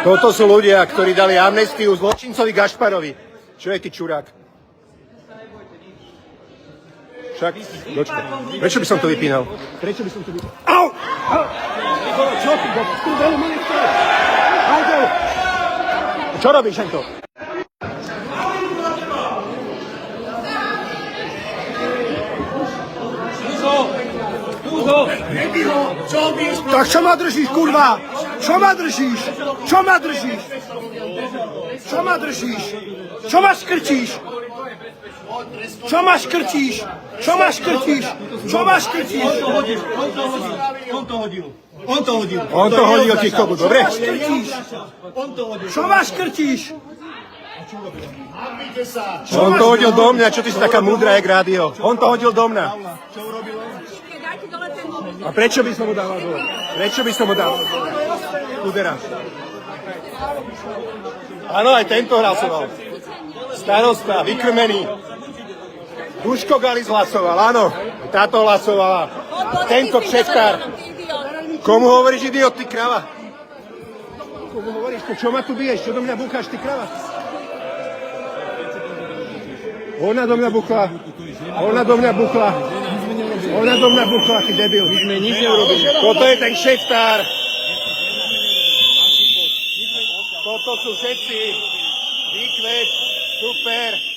Toto sú ľudia, ktorí dali amnestiu zločincovi Gašparovi. Čo je ty čurák? Však, dočkaj. Prečo by som to vypínal? Prečo by som to vypínal? Au! Au! Čo ty? Čo robíš, Hento? Tak čo ma držíš, kurva? Čo ma držíš? Čo ma držíš? Čo ma držíš? Čo ma škrtíš? Čo ma škrtíš? Čo ma škrtíš? Čo ma škrtíš? On to hodil. On to hodil. On to hodil ti komu, dobre? Čo ma škrtíš? On to hodil do mňa, čo ty si taká múdra, jak rádio. On to hodil do mňa. A prečo by som mu dával dole? Prečo by som mu dával dole? Udera. Áno, aj tento hlasoval. Starosta, vykrmený. Duško Galis hlasoval, áno. Táto hlasovala. Tento kšeftár. Komu hovoríš idiot, ty krava? Komu hovoríš to? Čo ma tu biješ? Čo do mňa búcháš, ty krava? Ona do mňa buchla. Ona do mňa buchla. Ona do mňa buchla, ty debil. My sme nič neurobili. Toto je ten kšeftár. Toto sú všetci. Výkvet, super.